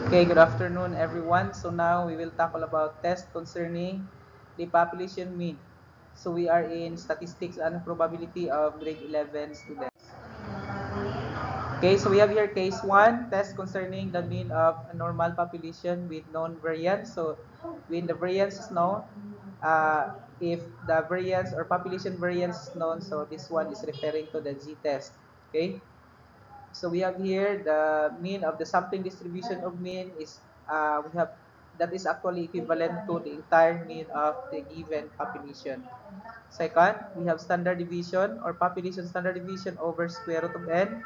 Okay, good afternoon everyone. So now we will tackle about test concerning the population mean. So we are in statistics and probability of grade 11 students. Okay, so we have here case 1, test concerning the mean of a normal population with known variance. So when the variance is known, if the variance or population variance is known, so this one is referring to the z-test. Okay. So we have here the mean of the sampling distribution of mean is we have that is actually equivalent to the entire mean of the given population. Second, we have standard deviation or population standard deviation over square root of n.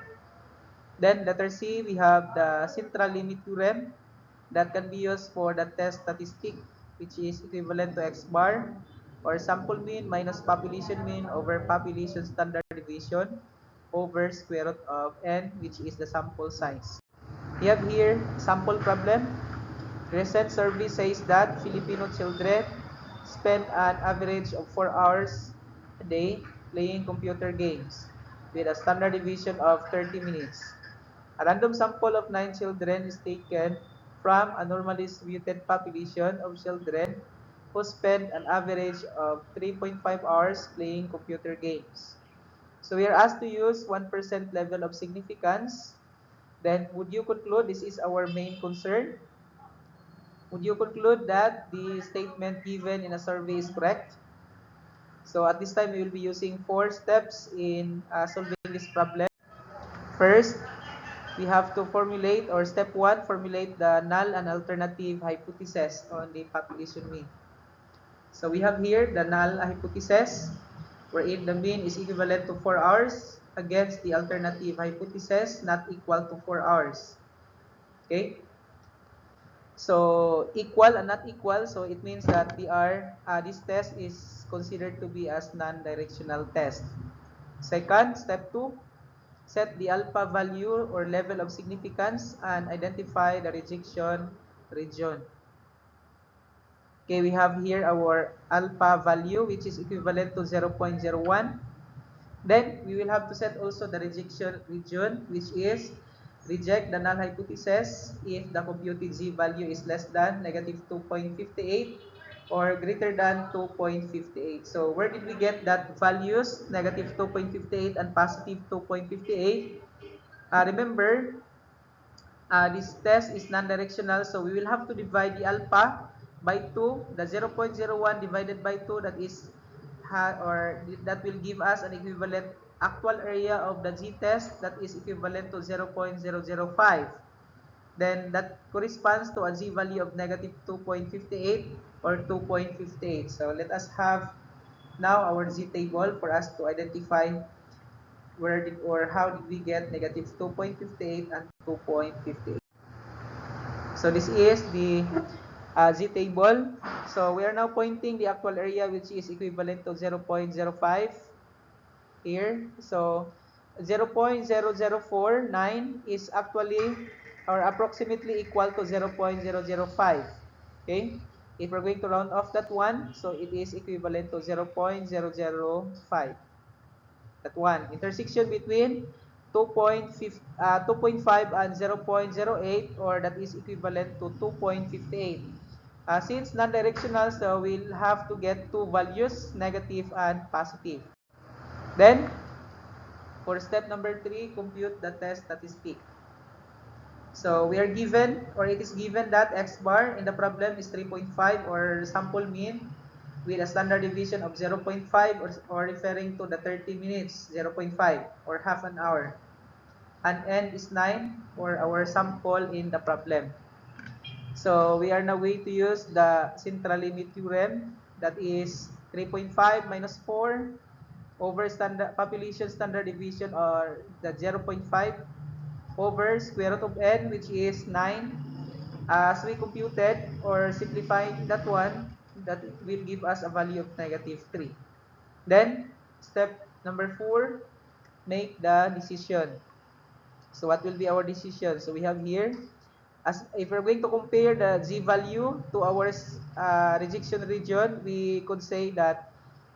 Then letter C, we have the central limit theorem that can be used for the test statistic, which is equivalent to x bar or sample mean minus population mean over population standard deviation over square root of n, which is the sample size. We have here sample problem. Recent survey says that Filipino children spend an average of 4 hours a day playing computer games with a standard deviation of 30 minutes. A random sample of 9 children is taken from a normally distributed population of children who spend an average of 3.5 hours playing computer games. So we are asked to use 1% level of significance. Then would you conclude this is our main concern? Would you conclude that the statement given in a survey is correct? So at this time, we will be using 4 steps in solving this problem. First, we have to formulate, or step 1, formulate the null and alternative hypothesis on the population mean. So we have here the null hypothesis, wherein the mean is equivalent to 4 hours against the alternative hypothesis not equal to 4 hours. Okay? So equal and not equal, so it means that this test is considered to be as non-directional test. Second, step 2, set the alpha value or level of significance and identify the rejection region. Okay, we have here our alpha value, which is equivalent to 0.01. Then we will have to set also the rejection region, which is reject the null hypothesis if the computed z value is less than negative 2.58 or greater than 2.58. So where did we get that values, negative 2.58 and positive 2.58? Remember, this test is non-directional, so we will have to divide the alpha by 2. The 0.01 divided by 2, that is that will give us an equivalent actual area of the z-test that is equivalent to 0.005. Then that corresponds to a z-value of negative 2.58 or 2.58. So let us have now our z-table for us to identify where did or how did we get negative 2.58 and 2.58. So this is the Z table. So we are now pointing the actual area, which is equivalent to 0.05 here. So 0.0049 is actually or approximately equal to 0.005. Okay? If we're going to round off that one, so it is equivalent to 0.005. That one. Intersection between 2.5 and 0.08, or that is equivalent to 2.58. Since non-directional, so we'll have to get two values, negative and positive. Then, for step number 3, compute the test statistic. So we are given, or it is given that x bar in the problem is 3.5 or sample mean with a standard deviation of 0.5 or referring to the 30 minutes, 0.5 or half an hour. And n is 9 for our sample in the problem. So we are now going to use the central limit theorem, that is 3.5 minus 4 over standard population standard deviation, or the 0.5 over square root of n, which is 9. As we computed or simplified that one, that will give us a value of negative 3. Then step number 4, make the decision. So what will be our decision? So we have here, as if we're going to compare the z value to our rejection region, we could say that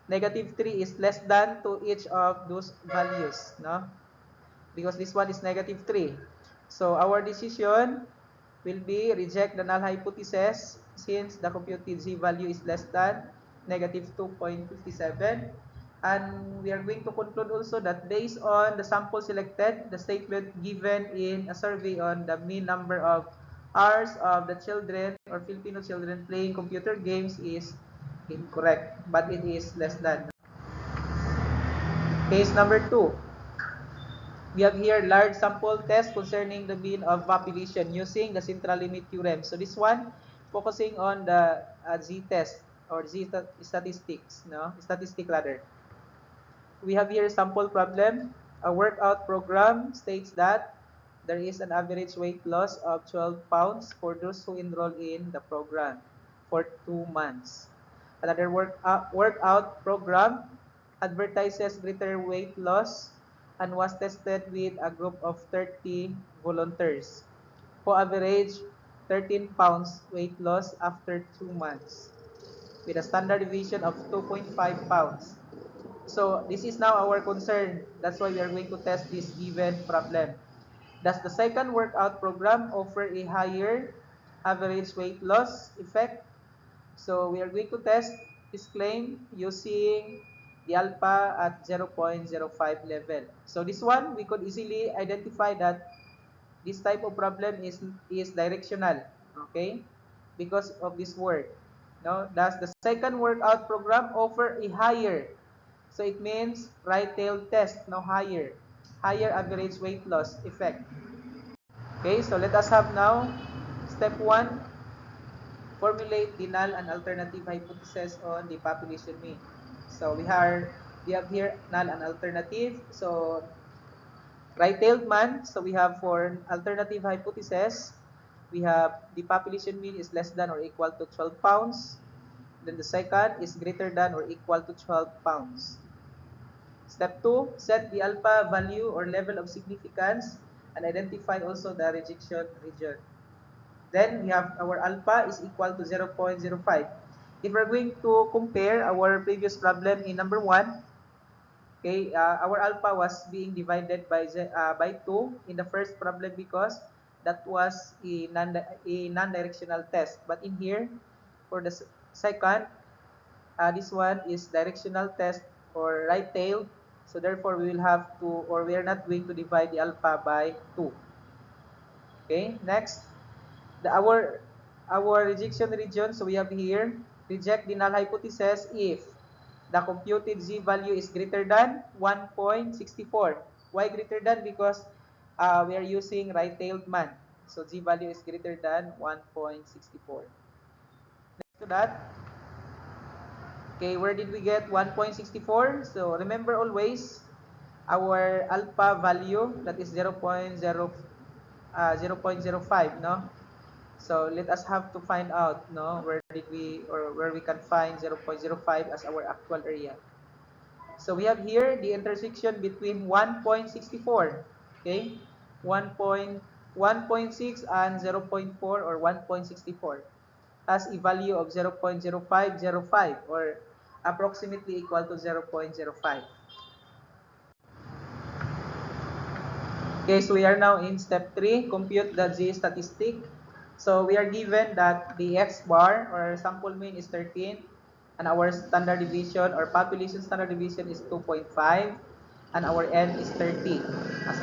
negative 3 is less than to each of those values, no? Because this one is negative 3. So our decision will be reject the null hypothesis since the computed z-value is less than negative 2.57. And we are going to conclude also that based on the sample selected, the statement given in a survey on the mean number of hours of the children or Filipino children playing computer games is incorrect, but it is less than. Case number 2. We have here large sample test concerning the mean of population using the central limit theorem. So this one focusing on the z-test or z-statistics, no? Statistic rather. We have here a sample problem. A workout program states that there is an average weight loss of 12 pounds for those who enroll in the program for 2 months. Another workout program advertises greater weight loss and was tested with a group of 30 volunteers who averaged 13 pounds weight loss after 2 months with a standard deviation of 2.5 pounds. So this is now our concern. That's why we are going to test this given problem. Does the second workout program offer a higher average weight loss effect? So we are going to test this claim using the alpha at 0.05 level. So this one, we could easily identify that this type of problem is directional, okay? Because of this word. No, does the second workout program offer a higher? So it means right-tailed test, no higher average weight loss effect. Okay, so let us have now step 1, formulate the null and alternative hypothesis on the population mean. So we have here null and alternative. So right-tailed man, so we have for alternative hypothesis, we have the population mean is less than or equal to 12 pounds. Then the second is greater than or equal to 12 pounds. Step 2, set the alpha value or level of significance and identify also the rejection region. Then we have our alpha is equal to 0.05. If we're going to compare our previous problem in number 1, okay, our alpha was being divided by 2 in the first problem because that was a non-directional test. But in here, for the second, this one is directional test or right tail. So therefore, we will have to, or we are not going to divide the alpha by 2. Okay, next, our rejection region. So we have here, reject the null hypothesis if the computed z-value is greater than 1.64. Why greater than? Because we are using right-tailed man. So z-value is greater than 1.64. Next to that, okay, where did we get 1.64? So remember always our alpha value, that is 0.05, no? So let us have to find out, no, where did we or where we can find 0.05 as our actual area. So we have here the intersection between 1.64, okay, 1.6 and 0.4 or 1.64 has a value of 0.0505 or approximately equal to 0.05. Okay, so we are now in step 3, compute the z-statistic. So we are given that the x bar or sample mean is 13 and our standard deviation or population standard deviation is 2.5 and our n is 30 as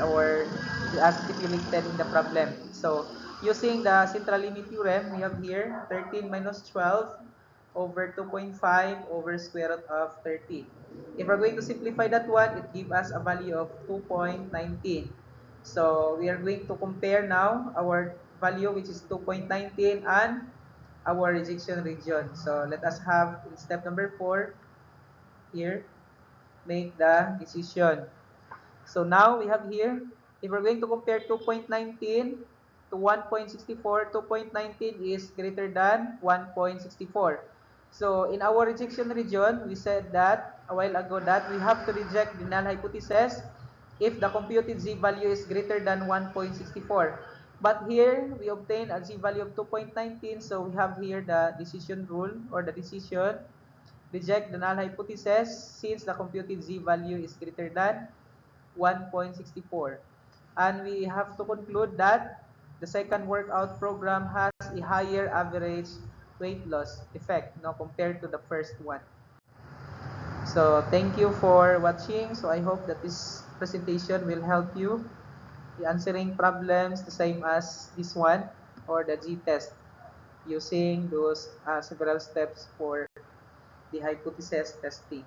stipulated in the problem. So using the central limit theorem, we have here 13 minus 12 over 2.5 over square root of 30. If we're going to simplify that one, it gives us a value of 2.19. So we are going to compare now our value, which is 2.19, and our rejection region. So let us have in step number 4 here, make the decision. So now we have here, if we're going to compare 2.19 to 1.64, 2.19 is greater than 1.64. So in our rejection region, we said that a while ago that we have to reject the null hypothesis if the computed z-value is greater than 1.64. But here, we obtain a z-value of 2.19, so we have here the decision rule or the decision. Reject the null hypothesis since the computed z-value is greater than 1.64. And we have to conclude that the second workout program has a higher average weight loss effect, no, compared to the first one. So thank you for watching. So I hope that this presentation will help you in answering problems the same as this one or the G-test using those several steps for the hypothesis testing.